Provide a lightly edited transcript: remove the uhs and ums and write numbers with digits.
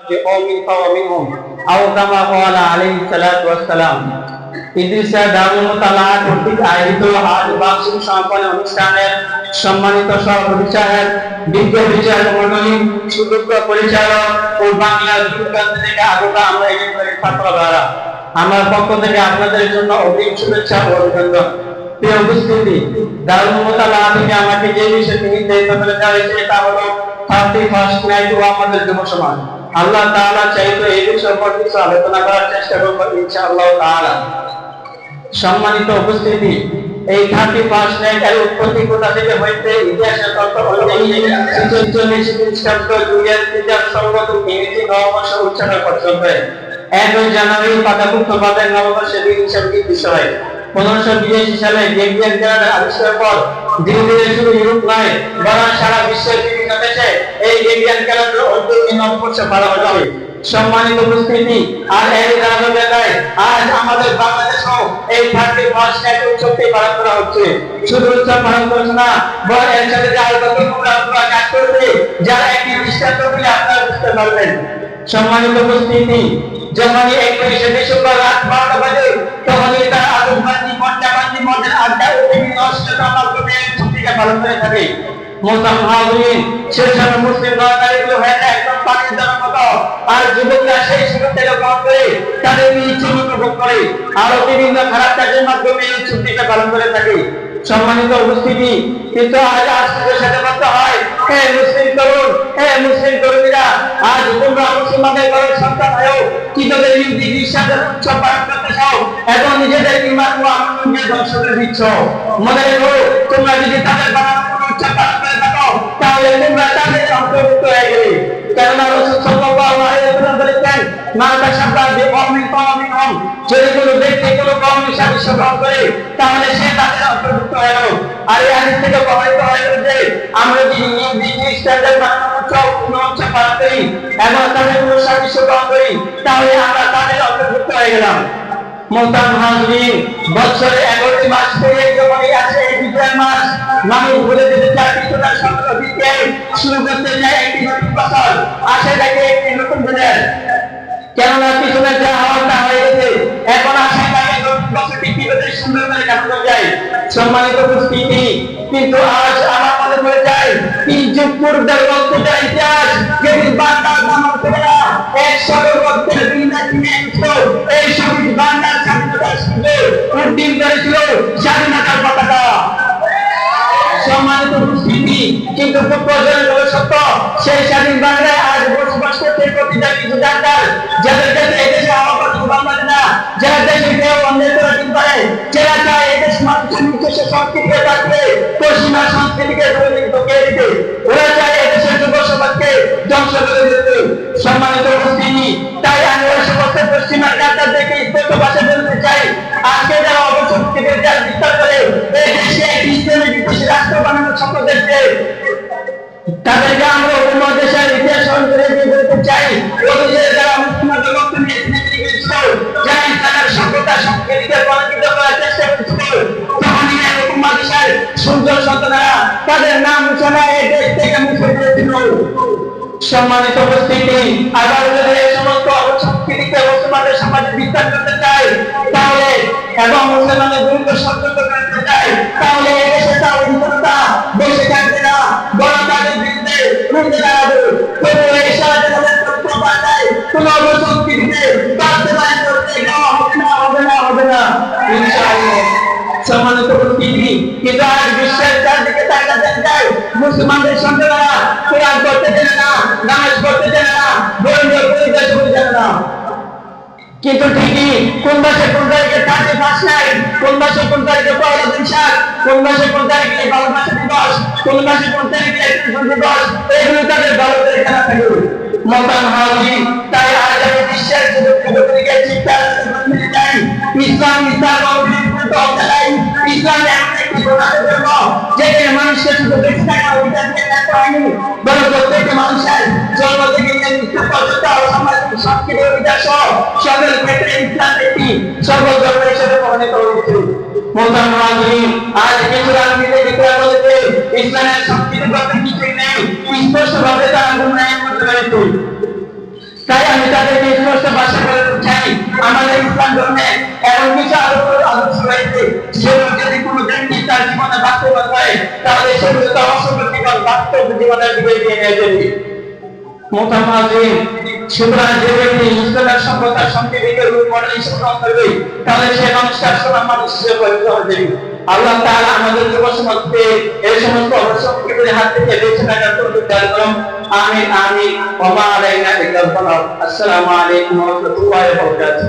بقوم فومنهم أو كما قال عليه الصلاة والسلام। ইদ্রিসিয়া দারুল মুতালাআত কর্তৃক আয়োজিত আজ বার্ষিক সমাপনী অনুষ্ঠানের সম্মানিত সহ-প্রতিষ্ঠাতা বিজ্ঞ বিচারক মণ্ডলী, সুযোগ্য পরিচালক ও বাংলার দূরপ্রান্ত থেকে আগত আমরা এখানকার ছাত্ররা, আমার পক্ষ থেকে আপনাদের জন্য অগ্রিম শুভেচ্ছা ও অভিনন্দন। প্রিয় উপস্থিতি, দারুল মুতালাআত থেকে আমাকে যে বিষয়ে নির্দেশিত করে দেওয়া হয়েছে তা হলো 31st নাইট ও আমাদের যুব সমাজ। আল্লাহ তাআলা চাইতো এই বিষয় উপর কিছু আলোচনা করার চেষ্টা করব ইনশাআল্লাহ তাআলা। সম্মানিত উপস্থিতি, এই 31st নাইট এর উৎপত্তি কোথা থেকে হয়েছে? ইতিহাসের তথ্য অনুযায়ী 46 খ্রিস্টাব্দ যুগের তৃতীয় সর্বত ইংরেজি নববর্ষ উৎসবের পর্যন্ত 1 জানুয়ারি পাকাপুক্তভাবে নববর্ষের দিন হিসেবে কৃত হয়। 1582 সালে গ্রেগরিয়ান ক্যালেন্ডার আবিষ্কারের পর ধীরে ধীরে শুধু ইউরোপ নয় বরং সারা বিশ্বের বিভিন্ন দেশে এই গ্রেগরিয়ান ক্যালেন্ডার ঐতিহ্য নববর্ষ পালন হবে। সম্মানিত উপস্থিতি, আর এই ধারাবাহিকতায় আজ আমাদের বাংলাদেশেও এই 31st নাইট উৎসবটি পালন করা হচ্ছে। শুধু উৎসব পালন করছে না, বরং এর সাথে যে আরো কতগুলো কাজ করছে যারা একটি দৃষ্টান্ত বলে আপনারা বুঝতে পারবেন। সম্মানিত উপস্থিতি, যখনই 31শে ডিসেম্বর রাত 12টা বাজে তখনই তারা আতঙ্কবাদী মঞ্চাবাদী মঞ্চের আড্ডা ও বিভিন্ন অশ্লীলতার মাধ্যমে ছুটিকে পালন করে থাকে। মোহতারাম হাজিরিন, সেই সময় মুসলিম নরনারীগুলো হয়ে যায় একদম পানির দ্বারার মতো, আর যুবকরা সেই সুযোগটাকে গ্রহণ করে তাদের ইচ্ছে মতো ভোগ করে আরো বিভিন্ন খারাপ কাজের মাধ্যমে এই ছুটিকে পালন করে থাকে। সম্মানিত উপস্থিতি, কিন্তু আজ আশ্চর্যের সাথে বলতে হয়, হে মুসলিম তরুণ, হে মুসলিম তরুণীরা, আজ তোমরা মুসলমানদের ঘরের সন্তান হয়েও কি তোদের ইহুদি খ্রিস্টানদের উৎসব পালন করতে চাও এবং নিজেদের ঈমান ও আমলকে ধ্বংস করে দিচ্ছ। মনে রেখো, তোমরা যদি তাদের বানানো উৎসব পালন করে থাকো তাহলে তোমরা তাদের অন্তর্ভুক্ত হয়ে গেলে। কেননা রাসূল সাল্লাল্লাহু আলাইহি ওয়াসাল্লাম বলেছেন, মা তাশাব্বাহ বিকওমিন ফামিনহুম, যদি কোনো ব্যক্তি কোনো কওমের সাথে গ্রহণ করে তাহলে সে তাদের অন্তর্ভুক্ত হয়ে গেল। আর এই হাদিস থেকে প্রমাণিত হয়ে গেল যে আমরা যদি ইহুদি খ্রিস্টানদের বানানো উৎসব পালন করি এবং তাদের কোনো সাদৃশ্য গ্রহণ করি তাহলে আমরা তাদের অন্তর্ভুক্ত হয়ে গেলাম। মোহতারাম হাজিরিন, বছরে 11টি মাস পেরিয়ে যখনই আসে এই বিজয় মাস, মানুষ ভুলে যেতে চায় পিছনের সতেরো দিকে শুরু করতে যায় একটি নতুন বছর, আসে দেখে একটি নতুন দিনের। কেননা পিছনে যা হওয়ার তা হয়ে গেছে, এখন আসে তাকে নতুন বছরটি কিভাবে সুন্দর করে কাটানো যায়। সম্মানিত উপস্থিতি, কিন্তু আজ আমার মনে পড়ে যায় 3 যুগ পূর্বের বক্তৃতা ইতিহাস, যেদিন বাংলার নামক ছেলেরা 100 বছরের দিন এই শহীদ বাংলার স্বাধীনতার সূর্যে উড্ডীন করেছিল স্বাধীনতার পতাকা। সম্মানিত উপস্থিতি, কিন্তু প্রয়োজনীয় সত্য, সেই স্বাধীন বাংলায় আজ বসবাস করতে প্রতিটা কিছু ডাক্তার যাদের কাছে এদেশে আমার বাংলাদেশ না, যারা দেশে কেউ অন্যায় করে দিন পারে, যারা চায় এদেশ মানুষের নিজস্ব সংস্কৃতিকে থাকবে পশ্চিমা সংস্কৃতিকে ঢুকিয়ে দিতে, ওরা চায় এদেশের যুব সমাজকে ধ্বংস করে দিতে। সম্মানিত উপস্থিতি, তাই আমি ওই সমস্ত পশ্চিমা ডাক্তারদেরকে স্পষ্ট ভাষায় বলতে চাই, আজকে যারা অবসংস্কৃতির জাল বিস্তার করে এই দেশে একটি ইসলামী বিদেশি রাষ্ট্র বানানোর স্বপ্ন দেখছে, তাদেরকে আমরা উপমহাদেশের ইতিহাস স্মরণ করে দিয়ে বলতে চাই, অতীতের যারা মুসলমানদের রক্ত নিয়ে যারা ইসলামের সভ্যতা সংস্কৃতিকে কলঙ্কিত করার চেষ্টা করছিল, তখনই এই উপমহাদেশের সুন্দর সন্তানেরা তাদের নাম মুছে এই দেশ থেকে মুছে দিয়েছিল। সম্মানিত উপস্থিতি, আবার যদি এই সমস্ত অবসংস্কৃতিকে মুসলমানদের সমাজে বিস্তার করতে চাই তাহলে এবং মুসলমানদের গুরুত্ব সচেতন করতে চাই তাহলে এই দেশে তার অধিকারতা বসে থাকবে না, বরং তাদের বিরুদ্ধে ঘুরতে দাঁড়াবে। তবু এই সমাজে তাদের তথ্য পাল্টায় কোনো অবসংস্কৃতিতে বাস্তবায়ন করতে হবে না ইনশাআল্লাহ। সম্মানিত উপস্থিতি, কিন্তু আজ বিশ্বের চারদিকে তাকালে দেখা যায় মুসলমানদের সন্তানেরা কোরআন পড়তে জানে না, নামাজ পড়তে জানে না, ধর্মীয় পরিচয় করতে জানে না। কিন্তু ঠিকই কোন মাসে কোন তারিখে 31st নাইট, কোন মাসে কোন তারিখে পয়লা বৈশাখ, কোন মাসে কোন তারিখে ভালোবাসা দিবস, কোন মাসে কোন তারিখে দিবস, এগুলো তাদের ভালো করে জানা থাকে। মোহতারাম হাজিরিন, তাই আজ আমি বিশ্বের যুবকদেরকে শিক্ষা দিতে চাই, ইসলাম ইসলাম এমন একটি ধর্ম যেখানে মানুষকে শুধু বেঁচে থাকা অধিকারকে দেখতে হয়নি, বরং প্রত্যেকটা মানুষের জন্ম থেকে মৃত্যু পর্যন্ত সামাজিক সংস্কৃতি অধিকার সহ সকল ক্ষেত্রে ইসলাম একটি সর্বধর্ম হিসেবে প্রমাণিত হয়েছে। মোহতারাম হাজিরিন, আজ কিছু রাজনীতি বিক্রয় বলেছে ইসলামের সংস্কৃতি বলতে কিছুই নেই, স্পষ্টভাবে তারা গুণায়ন করতে পেরেছে। তাই আমি তাদেরকে স্পষ্ট ভাষা করে চাই, আমাদের ইসলাম ধর্মে এমন কিছু আদর্শ রয়েছে সেগুলো যদি কোনো ব্যক্তি তার জীবনে বাস্তবায়ন করে তাহলে সেগুলো তো অসম্ভব জীবন বাস্তব জীবনের দিকে এগিয়ে নিয়ে যাবে। মোতামাজিন, সুতরাং যে ব্যক্তি ইসলামের সভ্যতার সংকেতিক রূপ মডেল গ্রহণ করবে তাহলে সে মানুষের সোনার মানুষ হিসেবে পরিণত হবে। আল্লাহ তাআলা আমাদের যুব সমাজকে এই সমস্ত অবশ্যকের হাত থেকে বেঁচে থাকার তৌফিক দান করুন। আমিন আমিন। ওয়া মা আলাইনা ইল্লাল বালাগ। আসসালামু আলাইকুম ওয়া রাহমাতুল্লাহি ওয়া বারাকাতুহু।